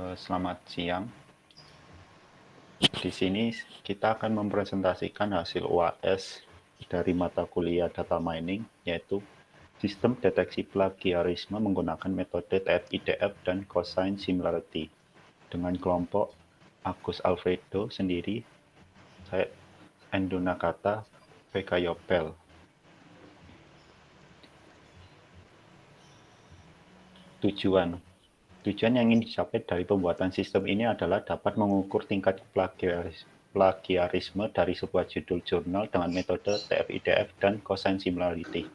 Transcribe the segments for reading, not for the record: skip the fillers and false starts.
Selamat siang. Di sini kita akan mempresentasikan hasil UAS dari mata kuliah data mining, yaitu sistem deteksi plagiarisme menggunakan metode TF-IDF dan cosine similarity dengan kelompok Agus Alfredo sendiri, saya Endo Nakata, PK Yopel. Tujuan yang ingin dicapai dari pembuatan sistem ini adalah dapat mengukur tingkat plagiarisme dari sebuah judul jurnal dengan metode TF-IDF dan cosine similarity.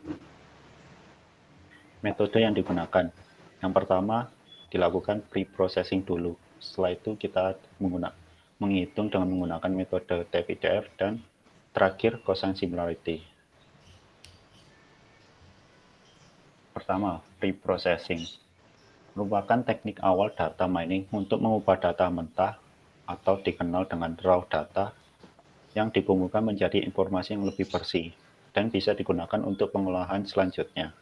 Metode yang digunakan, yang pertama dilakukan pre-processing dulu. Setelah itu kita menghitung dengan menggunakan metode TF-IDF dan terakhir cosine similarity. Pertama, pre-processing merupakan teknik awal data mining untuk mengubah data mentah atau dikenal dengan raw data yang dikumpulkan menjadi informasi yang lebih bersih dan bisa digunakan untuk pengolahan selanjutnya.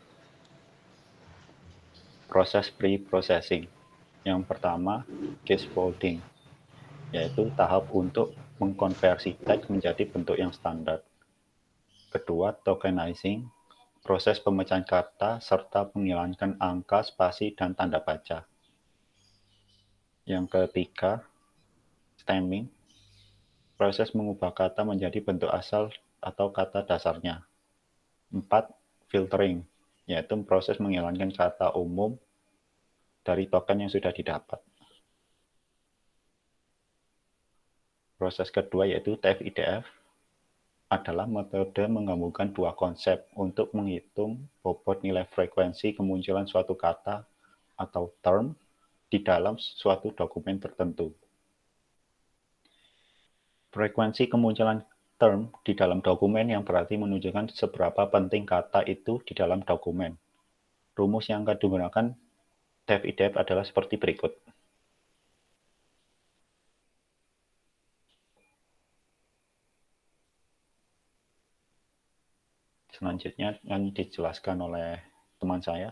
Proses pre-processing. Yang pertama, casefolding, yaitu tahap untuk mengkonversi teks menjadi bentuk yang standar. Kedua, tokenizing, proses pemecahan kata serta menghilangkan angka, spasi, dan tanda baca. Yang ketiga, stemming, proses mengubah kata menjadi bentuk asal atau kata dasarnya. 4. Filtering, yaitu proses menghilangkan kata umum dari token yang sudah didapat. Proses kedua yaitu TF-IDF adalah metode menggabungkan dua konsep untuk menghitung bobot nilai frekuensi kemunculan suatu kata atau term di dalam suatu dokumen tertentu. Frekuensi kemunculan term di dalam dokumen yang berarti menunjukkan seberapa penting kata itu di dalam dokumen. Rumus yang akan digunakan TF-IDF adalah seperti berikut. Selanjutnya akan dijelaskan oleh teman saya,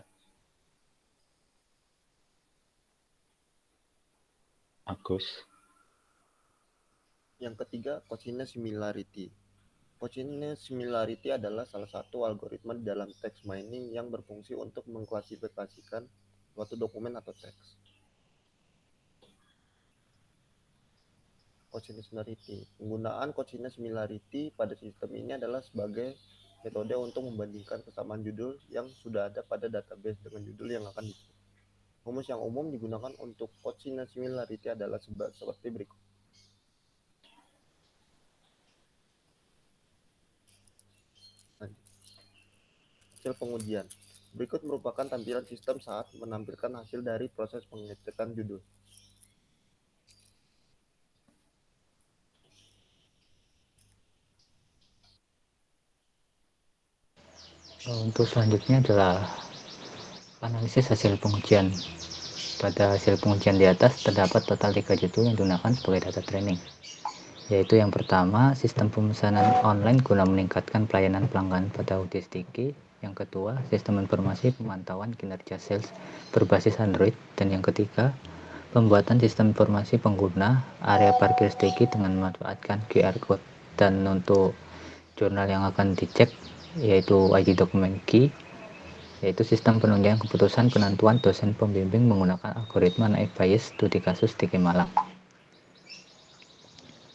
Agus. Yang ketiga, cosine similarity. Cosine similarity adalah salah satu algoritma di dalam text mining yang berfungsi untuk mengklasifikasikan suatu dokumen atau teks. Cosine similarity. Penggunaan cosine similarity pada sistem ini adalah sebagai metode untuk membandingkan kesamaan judul yang sudah ada pada database dengan judul yang akan dicek. Rumus yang umum digunakan untuk cosine similarity adalah seperti berikut. Hasil pengujian. Berikut merupakan tampilan sistem saat menampilkan hasil dari proses pengecekan judul. Untuk selanjutnya adalah analisis hasil pengujian. Pada hasil pengujian di atas terdapat total 3 judul yang digunakan sebagai data training, yaitu yang pertama, sistem pemesanan online guna meningkatkan pelayanan pelanggan pada UDSDK. Yang kedua, sistem informasi pemantauan kinerja sales berbasis Android. Dan yang ketiga, pembuatan sistem informasi pengguna area parkir SDK dengan memanfaatkan QR code. Dan untuk jurnal yang akan dicek yaitu ID dokumen key, yaitu sistem penunjang keputusan penentuan dosen pembimbing menggunakan algoritma naive Bayes studi kasus di Malang.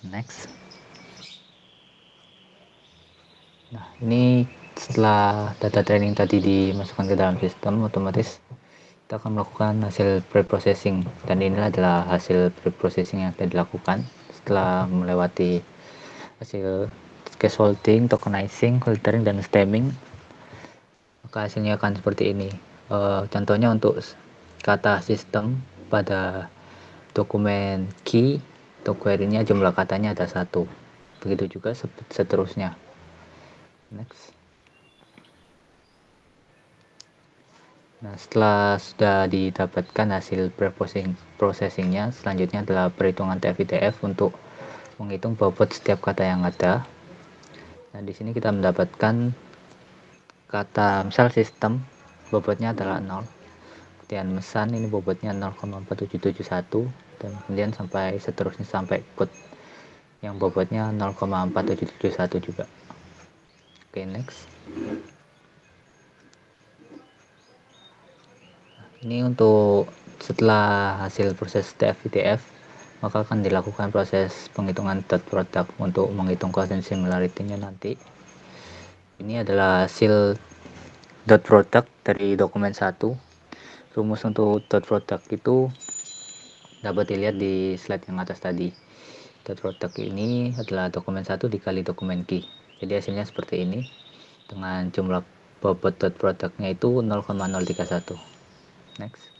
Next. Nah, ini setelah data training tadi dimasukkan ke dalam sistem, otomatis kita akan melakukan hasil pre-processing, dan inilah adalah hasil pre-processing yang telah dilakukan setelah melewati hasil scaffolding, tokenizing, filtering, dan stemming. Maka hasilnya akan seperti ini. Contohnya untuk kata sistem pada dokumen key, untuk query-nya jumlah katanya ada 1. Begitu juga seterusnya. Next. Nah, setelah sudah didapatkan hasil pre-processingnya, selanjutnya adalah perhitungan TF-IDF untuk menghitung bobot setiap kata yang ada. Nah, di sini kita mendapatkan kata misal sistem bobotnya adalah 0, kemudian mesan ini bobotnya 0,4771, dan kemudian sampai seterusnya sampai code yang bobotnya 0,4771 juga. Oke, next. Ini untuk setelah hasil proses TF-ITF, maka akan dilakukan proses penghitungan dot product untuk menghitung quotient similarity-nya nanti. Ini adalah hasil dot product dari dokumen 1. Rumus untuk dot product itu dapat dilihat di slide yang atas tadi. Dot product ini adalah dokumen 1 dikali dokumen key. Jadi hasilnya seperti ini dengan jumlah bobot dot product-nya itu 0,031. Next.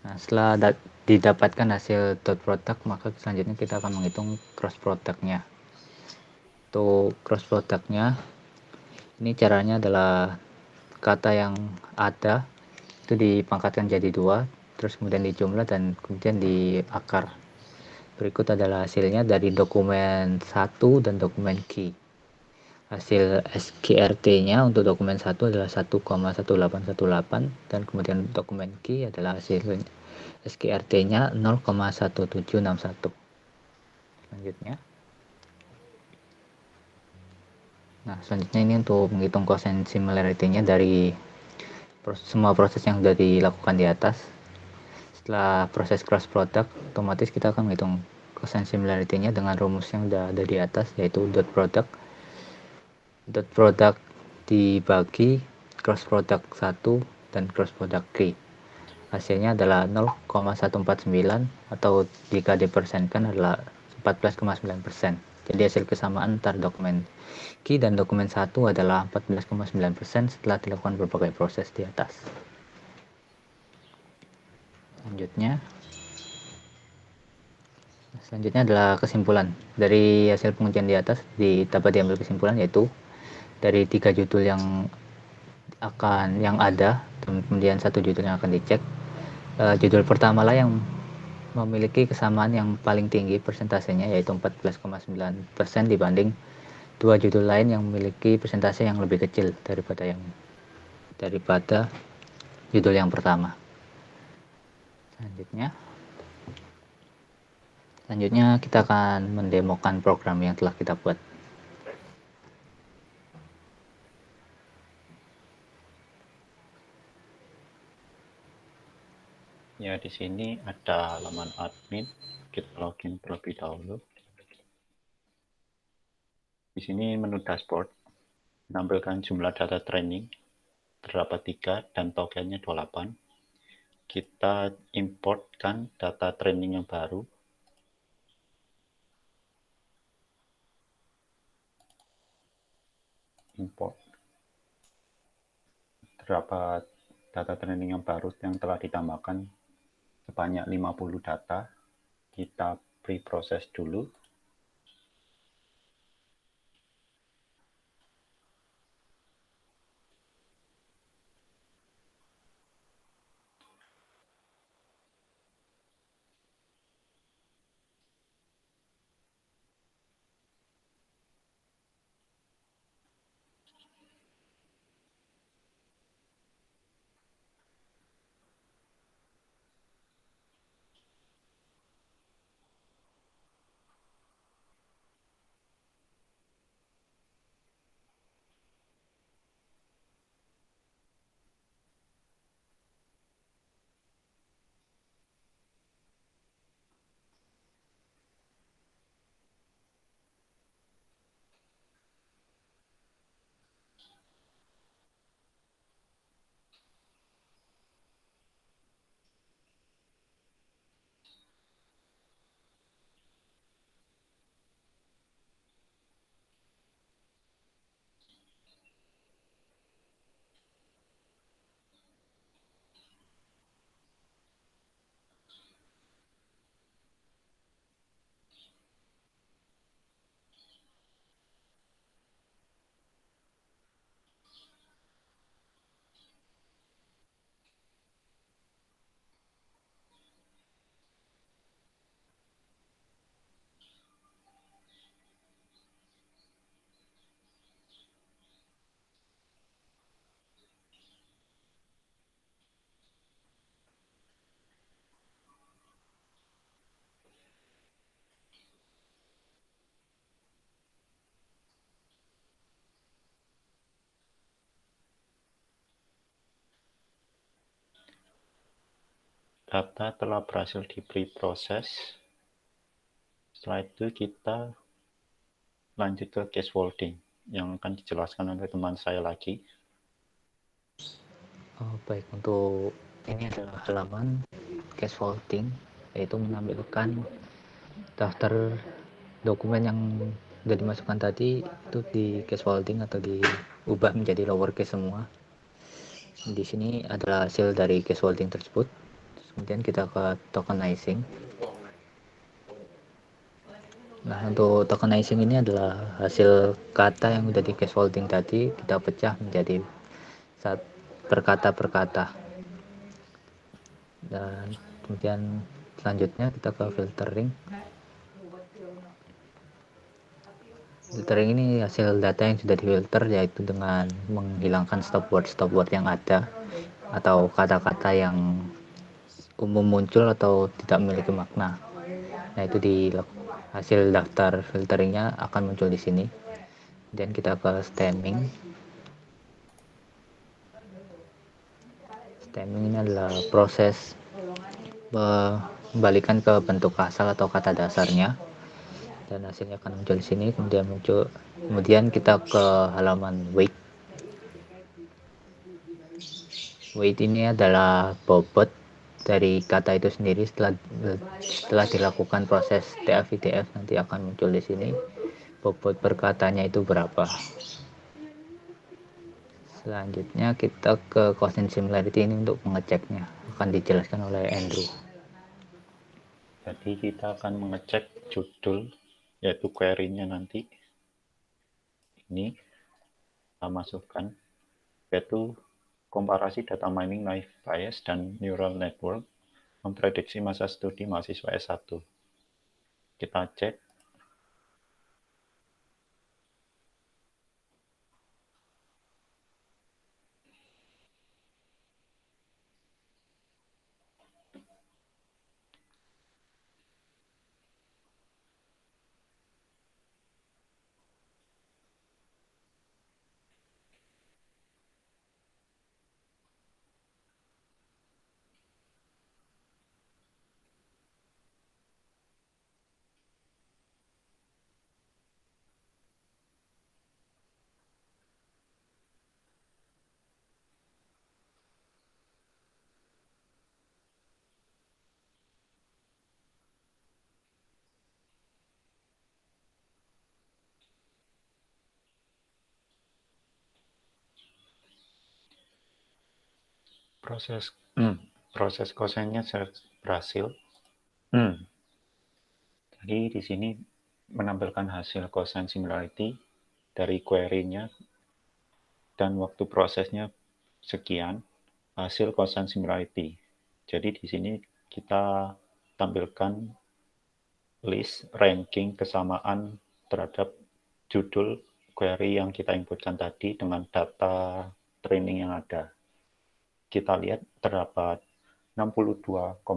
Nah, setelah didapatkan hasil dot product, maka selanjutnya kita akan menghitung cross product-nya. Untuk cross product-nya, ini caranya adalah kata yang ada itu dipangkatkan jadi 2, terus kemudian dijumlah dan kemudian diakar. Berikut adalah hasilnya dari dokumen 1 dan dokumen key. Hasil SQRT-nya untuk dokumen 1 adalah 1,1818 dan kemudian dokumen key adalah hasil SQRT-nya 0,1761. Selanjutnya. Nah, selanjutnya ini untuk menghitung quotient similarity-nya dari semua proses yang sudah dilakukan di atas. Setelah proses cross product, otomatis kita akan menghitung quotient similarity-nya dengan rumus yang sudah ada di atas, yaitu dot product. Dot product dibagi cross product 1 dan cross product key. Hasilnya adalah 0,149 atau jika dipersenkan adalah 14,9%. Jadi hasil kesamaan antara dokumen key dan dokumen 1 adalah 14,9% setelah dilakukan berbagai proses di atas. Selanjutnya adalah kesimpulan. Dari hasil pengujian di atas dapat diambil kesimpulan yaitu dari 3 judul yang ada, kemudian 1 judul yang akan dicek. Judul pertama lah yang memiliki kesamaan yang paling tinggi persentasenya, yaitu 14,9% dibanding 2 judul lain yang memiliki persentase yang lebih kecil daripada judul yang pertama. Selanjutnya kita akan mendemokan program yang telah kita buat. Ya, di sini ada halaman admin. Kita login terlebih dahulu. Di sini menu dashboard, menampilkan jumlah data training, terdapat 3 dan tokennya 28. Kita importkan data training yang baru. Import. Terdapat data training yang baru yang telah ditambahkan sebanyak 50 data. Kita pre-proses dulu. data telah berhasil di-preproses. Setelah itu kita lanjut ke case folding yang akan dijelaskan oleh teman saya lagi. Baik, untuk ini adalah halaman case folding, yaitu menampilkan daftar dokumen yang sudah dimasukkan tadi itu di case folding atau diubah menjadi lowercase semua. Di sini adalah hasil dari case folding tersebut. Kemudian kita ke tokenizing. Nah, untuk tokenizing ini adalah hasil kata yang sudah di case folding tadi kita pecah menjadi per kata. Dan kemudian selanjutnya kita ke filtering. Filtering ini hasil data yang sudah difilter, yaitu dengan menghilangkan stop word yang ada atau kata-kata yang umum muncul atau tidak memiliki makna. Nah, itu di hasil daftar filteringnya akan muncul di sini. Dan kita ke stemming. Stemming ini adalah proses kembalikan ke bentuk asal atau kata dasarnya, dan hasilnya akan muncul di sini. Kemudian kita ke halaman weight. Weight ini adalah bobot dari kata itu sendiri setelah dilakukan proses TF-IDF, nanti akan muncul di sini bobot per katanya itu berapa. Selanjutnya kita ke constant similarity, ini untuk mengeceknya, akan dijelaskan oleh Andrew. Jadi kita akan mengecek judul, yaitu query-nya nanti. Ini kita masukkan, yaitu komparasi data mining naive Bayes dan neural network memprediksi masa studi mahasiswa S1. Kita cek. Proses kosennya berhasil. Jadi di sini menampilkan hasil kosen similarity dari query-nya dan waktu prosesnya sekian, hasil kosen similarity. Jadi di sini kita tampilkan list ranking kesamaan terhadap judul query yang kita inputkan tadi dengan data training yang ada. Kita lihat terdapat 62,62%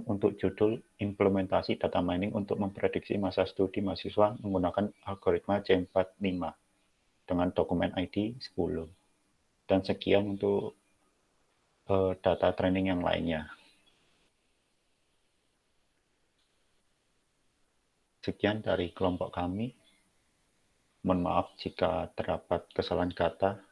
untuk judul implementasi data mining untuk memprediksi masa studi mahasiswa menggunakan algoritma C45 dengan dokumen ID 10. Dan sekian untuk data training yang lainnya. Sekian dari kelompok kami. Mohon maaf jika terdapat kesalahan kata.